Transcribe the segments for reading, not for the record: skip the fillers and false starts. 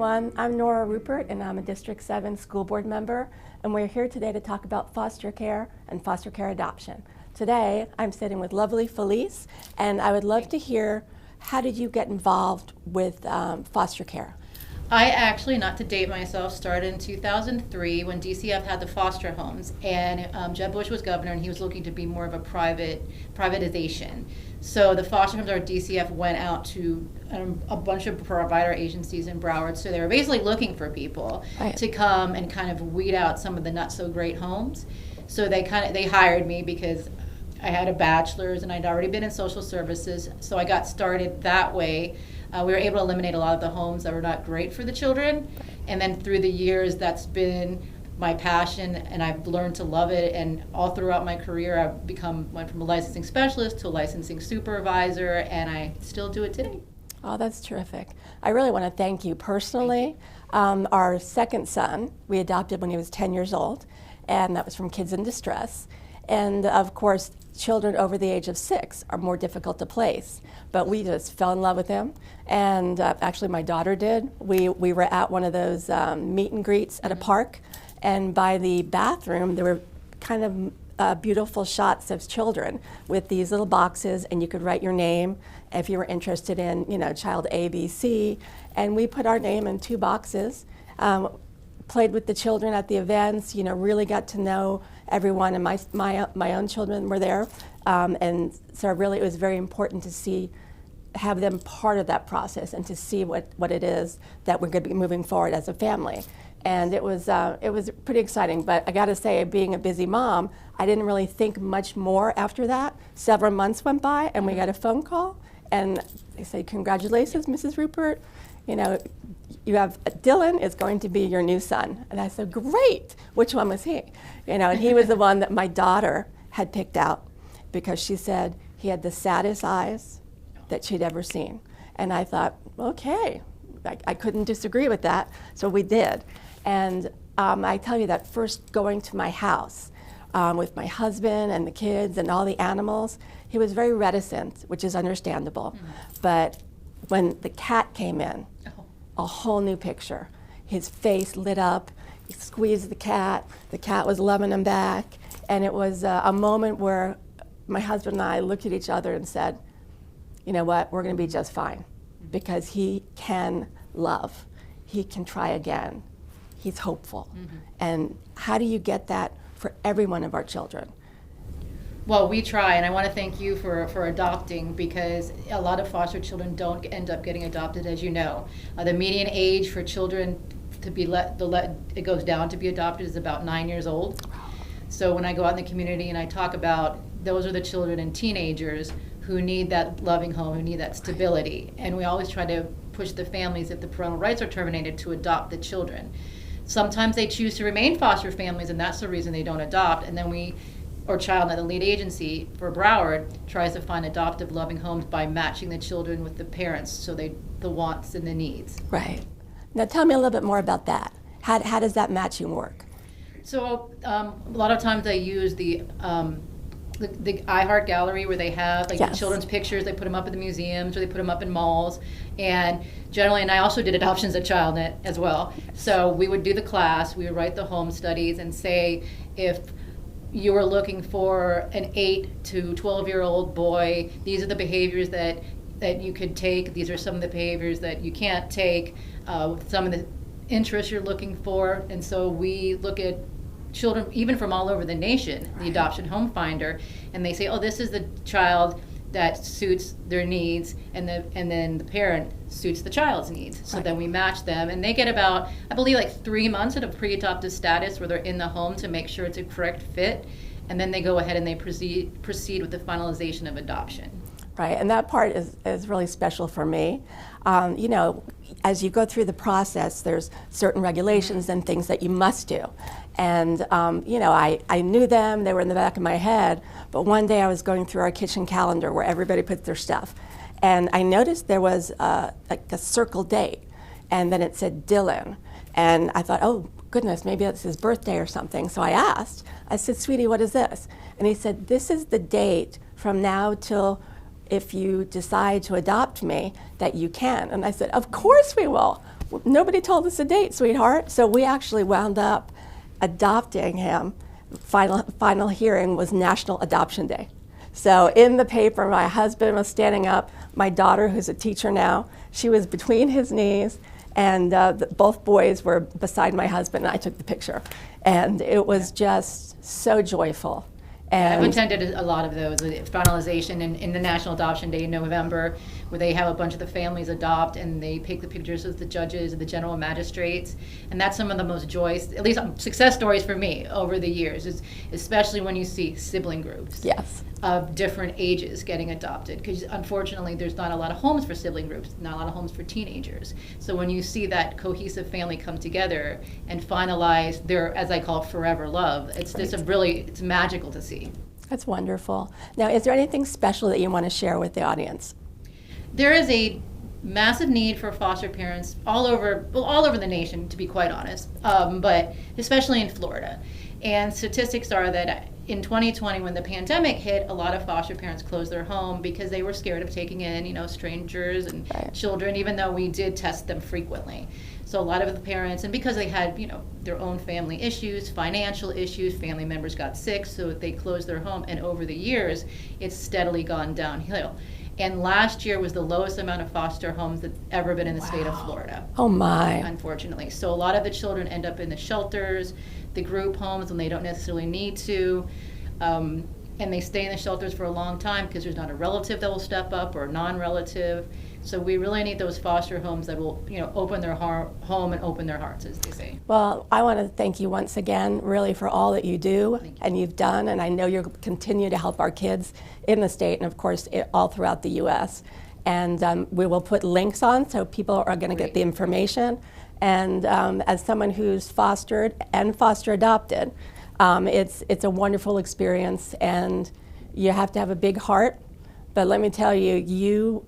everyone. I'm Nora Rupert, and I'm a District 7 school board member, and we're here today to talk about foster care and foster care adoption. Today, I'm sitting with lovely Felice, and I would love to hear, how did you get involved with foster care? I actually, not to date myself, started in 2003 when DCF had the foster homes, and Jeb Bush was governor, and he was looking to be more of a privatization. So the foster homes, our DCF, went out to a bunch of provider agencies in Broward. So they were basically looking for people to come and kind of weed out some of the not so great homes. So they hired me because I had a bachelor's and I'd already been in social services. So I got started that way. We were able to eliminate a lot of the homes that were not great for the children. And then through the years, that's been my passion, and I've learned to love it. And all throughout my career, went from a licensing specialist to a licensing supervisor, and I still do it today. Oh, that's terrific. I really want to thank you personally. Our second son, we adopted when he was 10 years old, and that was from Kids in Distress. And of course, children over the age of 6 are more difficult to place, but we just fell in love with him. And actually my daughter did. We were at one of those meet and greets at a park, and by the bathroom there were kind of beautiful shots of children with these little boxes, and you could write your name if you were interested in, child A, B, C, and we put our name in 2 boxes. Played with the children at the events, really got to know everyone, and my own children were there, and so really it was very important to have them part of that process and to see what it is that we're going to be moving forward as a family. And it was pretty exciting, but I got to say, being a busy mom, I didn't really think much more after that. Several months went by, and we got a phone call, and they said, "Congratulations, Mrs. Rupert. You have Dylan is going to be your new son." And I said, "Great! Which one was he?" And he was the one that my daughter had picked out because she said he had the saddest eyes that she'd ever seen. And I thought, okay, I couldn't disagree with that, so we did. And I tell you that first going to my house with my husband and the kids and all the animals, he was very reticent, which is understandable. But when the cat came in, a whole new picture. His face lit up, he squeezed the cat was loving him back, and it was a moment where my husband and I looked at each other and said, you know what, we're gonna be just fine, because he can love, he can try again, he's hopeful. And how do you get that for every one of our children? Well, we try, and I want to thank you for adopting, because a lot of foster children don't end up getting adopted, as you know. The median age for children to be it goes down to be adopted is about 9 years old. So when I go out in the community and I talk about, those are the children and teenagers who need that loving home, who need that stability. And we always try to push the families, if the parental rights are terminated, to adopt the children. Sometimes they choose to remain foster families, and that's the reason they don't adopt. And then Child at the lead agency for Broward tries to find adoptive loving homes by matching the children with the parents, so the wants and the needs. Right. Now tell me a little bit more about that. How does that matching work? So a lot of times they use the iHeart gallery, where they have the children's pictures. They put them up at the museums, or they put them up in malls. And generally, and I also did adoptions at ChildNet as well. So we would do the class, we would write the home studies, and say, if you are looking for an 8 to 12-year-old boy, these are the behaviors that you could take. These are some of the behaviors that you can't take. Some of the interests you're looking for. And so we look at children, even from all over the nation, the Adoption Home Finder, and they say, oh, this is the child that suits their needs, and then the parent suits the child's needs. So then we match them, and they get about, I believe, 3 months at a pre-adoptive status where they're in the home to make sure it's a correct fit, and then they go ahead and they proceed with the finalization of adoption. Right, and that part is really special for me. As you go through the process, there's certain regulations and things that you must do. And, I knew them, they were in the back of my head, but one day I was going through our kitchen calendar where everybody puts their stuff. And I noticed there was a circle date, and then it said Dylan. And I thought, oh goodness, maybe it's his birthday or something. So I said, sweetie, what is this? And he said, this is the date from now till if you decide to adopt me, that you can. And I said, of course we will. Nobody told us a date, sweetheart. So we actually wound up adopting him. Final hearing was National Adoption Day. So in the paper, my husband was standing up. My daughter, who's a teacher now, she was between his knees, and both boys were beside my husband, and I took the picture. And it was just so joyful. And I've attended a lot of those, finalization in the National Adoption Day in November, where they have a bunch of the families adopt and they take the pictures of the judges and the general magistrates. And that's some of the most joyous, at least success stories for me over the years, especially when you see sibling groups. Yes. Of different ages getting adopted, because unfortunately there's not a lot of homes for sibling groups, not a lot of homes for teenagers. So when you see that cohesive family come together and finalize their, as I call it, forever love, it's just it's magical to see. That's wonderful. Now, is there anything special that you want to share with the audience? There is a massive need for foster parents all over the nation, to be quite honest, but especially in Florida. And statistics are that in 2020, when the pandemic hit, a lot of foster parents closed their home because they were scared of taking in, strangers and children, even though we did test them frequently. So a lot of the parents, and because they had, their own family issues, financial issues, family members got sick, so they closed their home. And over the years, it's steadily gone downhill. And last year was the lowest amount of foster homes that's ever been in the state of Florida. Oh my. Unfortunately. So a lot of the children end up in the shelters, the group homes when they don't necessarily need to. And they stay in the shelters for a long time because there's not a relative that will step up or a non-relative. So we really need those foster homes that will, open their home and open their hearts, as they say. Well, I want to thank you once again, really, for all that you do and you've done, and I know you'll continue to help our kids in the state and, of course, all throughout the U.S. And we will put links on so people are going to get the information. And as someone who's fostered and foster adopted, it's a wonderful experience, and you have to have a big heart. But let me tell you, you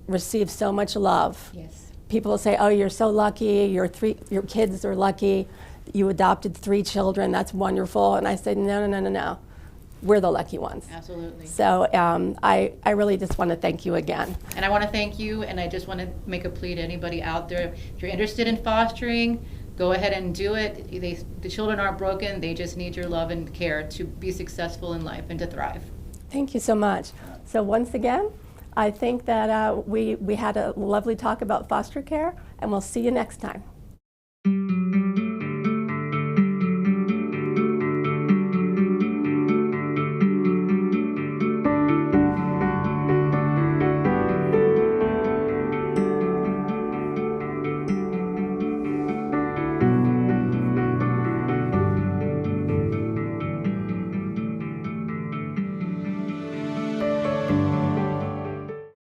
receive so much love. Yes. People say, "Oh, you're so lucky. Your kids are lucky. You adopted 3 children. That's wonderful." And I said, "No. We're the lucky ones." Absolutely. So I really just want to thank you again. And I want to thank you, and I just want to make a plea to anybody out there. If you're interested in fostering, go ahead and do it. The children aren't broken. They just need your love and care to be successful in life and to thrive. Thank you so much. So once again, I think that we had a lovely talk about foster care, and we'll see you next time.